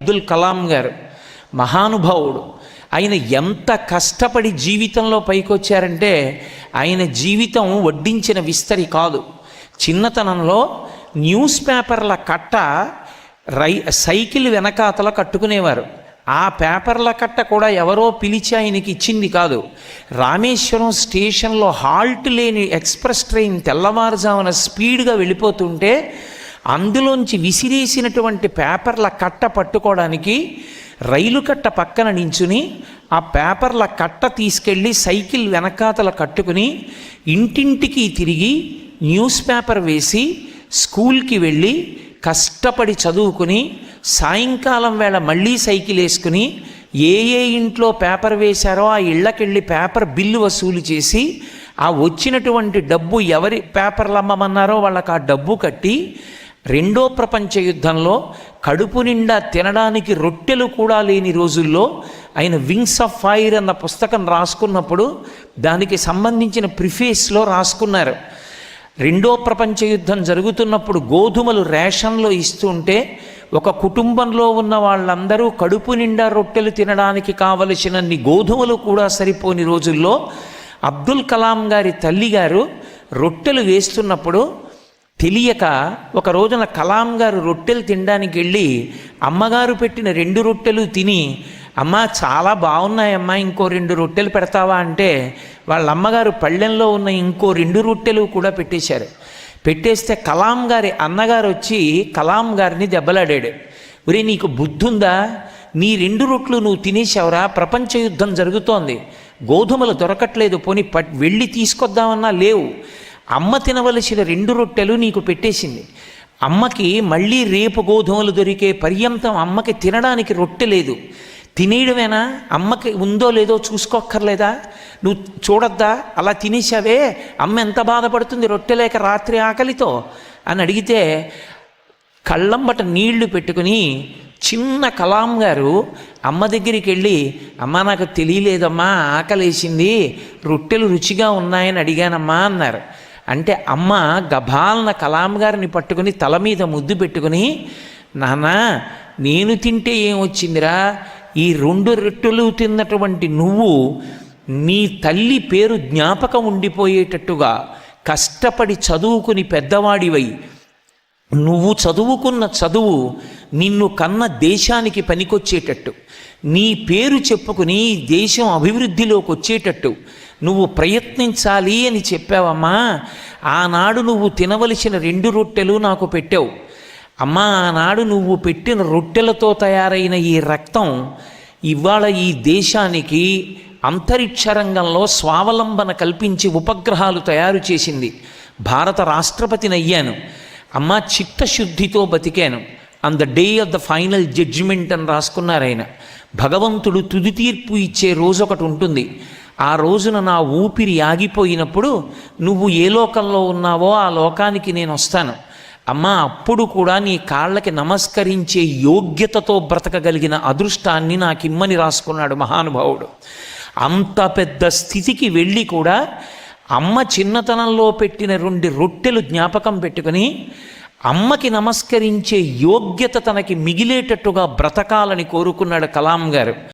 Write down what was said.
అబ్దుల్ కలాం గారు మహానుభావుడు. ఆయన ఎంత కష్టపడి జీవితంలో పైకొచ్చారంటే ఆయన జీవితం వడ్డించిన విస్తరి కాదు. చిన్నతనంలో న్యూస్ పేపర్ల కట్ట సైకిల్ వెనకాతల కట్టుకునేవారు. ఆ పేపర్ల కట్ట కూడా ఎవరో పిలిచి ఆయనకి ఇచ్చింది కాదు. రామేశ్వరం స్టేషన్లో హాల్ట్ లేని ఎక్స్ప్రెస్ ట్రైన్ తెల్లవారుజామున స్పీడ్గా వెళ్ళిపోతుంటే అందులోంచి విసిరేసినటువంటి పేపర్ల కట్ట పట్టుకోవడానికి రైలు కట్ట పక్కన నించుని ఆ పేపర్ల కట్ట తీసుకెళ్ళి సైకిల్ వెనకాతల కట్టుకుని ఇంటింటికి తిరిగి న్యూస్ పేపర్ వేసి స్కూల్కి వెళ్ళి కష్టపడి చదువుకుని సాయంకాలం వేళ మళ్ళీ సైకిల్ వేసుకుని ఏ ఇంట్లో పేపర్ వేశారో ఆ ఇళ్ళకెళ్ళి పేపర్ బిల్లు వసూలు చేసి ఆ వచ్చినటువంటి డబ్బు ఎవరి పేపర్లు అమ్మమన్నారో వాళ్ళకి ఆ డబ్బు కట్టి రెండో ప్రపంచ యుద్ధంలో కడుపు నిండా తినడానికి రొట్టెలు కూడా లేని రోజుల్లో ఆయన వింగ్స్ ఆఫ్ ఫైర్ అన్న పుస్తకం రాసుకున్నప్పుడు దానికి సంబంధించిన ప్రిఫేస్లో రాసుకున్నారు. రెండో ప్రపంచ యుద్ధం జరుగుతున్నప్పుడు గోధుమలు రేషన్లో ఇస్తుంటే ఒక కుటుంబంలో ఉన్న వాళ్ళందరూ కడుపు నిండా రొట్టెలు తినడానికి కావలసినన్ని గోధుమలు కూడా సరిపోని రోజుల్లో అబ్దుల్ కలాం గారి తల్లిగారు రొట్టెలు వేస్తున్నప్పుడు తెలియక ఒక రోజున కలాం గారు రొట్టెలు తినడానికి వెళ్ళి అమ్మగారు పెట్టిన 2 రొట్టెలు తిని, అమ్మ చాలా బాగున్నాయమ్మా ఇంకో 2 రొట్టెలు పెడతావా అంటే వాళ్ళ అమ్మగారు పళ్ళెంలో ఉన్న ఇంకో 2 రొట్టెలు కూడా పెట్టేశారు. పెట్టేస్తే కలాం గారి అన్నగారు వచ్చి కలాం గారిని దెబ్బలాడాడు. ఒరే నీకు బుద్ధుందా, నీ 2 రొట్టెలు నువ్వు తినేశావురా, ప్రపంచ యుద్ధం జరుగుతోంది, గోధుమలు దొరకట్లేదు, పోనీ వెళ్ళి తీసుకొద్దామన్నా లేవు, అమ్మ తినవలసిన 2 రొట్టెలు నీకు పెట్టేసింది, అమ్మకి మళ్ళీ రేపు గోధుమలు దొరికే పర్యంతం అమ్మకి తినడానికి రొట్టె లేదు, తినేయడమేనా, అమ్మకి ఉందో లేదో చూసుకోక్కర్లేదా, నువ్వు చూడొద్దా, అలా తినేసావే అమ్మ ఎంత బాధపడుతుంది రొట్టె లేక రాత్రి ఆకలితో అని అడిగితే కళ్ళంబట నీళ్లు పెట్టుకుని చిన్న కలాం గారు అమ్మ దగ్గరికి వెళ్ళి, అమ్మ నాకు తెలియలేదమ్మా ఆకలేసింది, రొట్టెలు రుచిగా ఉన్నాయని అడిగానమ్మా అన్నారు. అంటే అమ్మ గభాలన కలాం గారిని పట్టుకుని తల మీద ముద్దు పెట్టుకుని, నాన్న నేను తింటే ఏమొచ్చిందిరా, ఈ 2 రొట్టెలు తిన్నటువంటి నువ్వు నీ తల్లి పేరు జ్ఞాపకం ఉండిపోయేటట్టుగా కష్టపడి చదువుకుని పెద్దవాడివై నువ్వు చదువుకున్న చదువు నిన్ను కన్న దేశానికి పనికొచ్చేటట్టు, నీ పేరు చెప్పుకుని దేశం అభివృద్ధిలోకి వచ్చేటట్టు నువ్వు ప్రయత్నించాలి అని చెప్పావమ్మా. ఆనాడు నువ్వు తినవలసిన 2 రొట్టెలు నాకు పెట్టావు అమ్మా. ఆనాడు నువ్వు పెట్టిన రొట్టెలతో తయారైన ఈ రక్తం ఇవాళ ఈ దేశానికి అంతరిక్ష రంగంలో స్వావలంబన కల్పించి ఉపగ్రహాలు తయారు చేసింది. భారత రాష్ట్రపతిని అయ్యాను అమ్మా, చిత్తశుద్ధితో బతికాను. On the day of the final judgement అని రాసుకున్నారు ఆయన. భగవంతుడు తుది తీర్పు ఇచ్చే రోజు ఒకటి ఉంటుంది. ఆ రోజున నా ఊపిరి ఆగిపోయినప్పుడు నువ్వు ఏ లోకంలో ఉన్నావో ఆ లోకానికి నేను వస్తాను అమ్మా. అప్పుడు కూడా నీ కాళ్ళకి నమస్కరించే యోగ్యతతో బ్రతకగలిగిన అదృష్టాన్ని నాకిమ్మని రాసుకున్నాడు మహానుభావుడు. అంత పెద్ద స్థితికి వెళ్ళి కూడా అమ్మ చిన్నతనంలో పెట్టిన 2 రొట్టెలు జ్ఞాపకం పెట్టుకుని అమ్మకి నమస్కరించే యోగ్యత తనకి మిగిలేటట్టుగా బ్రతకాలని కోరుకున్నాడు కలాం గారు.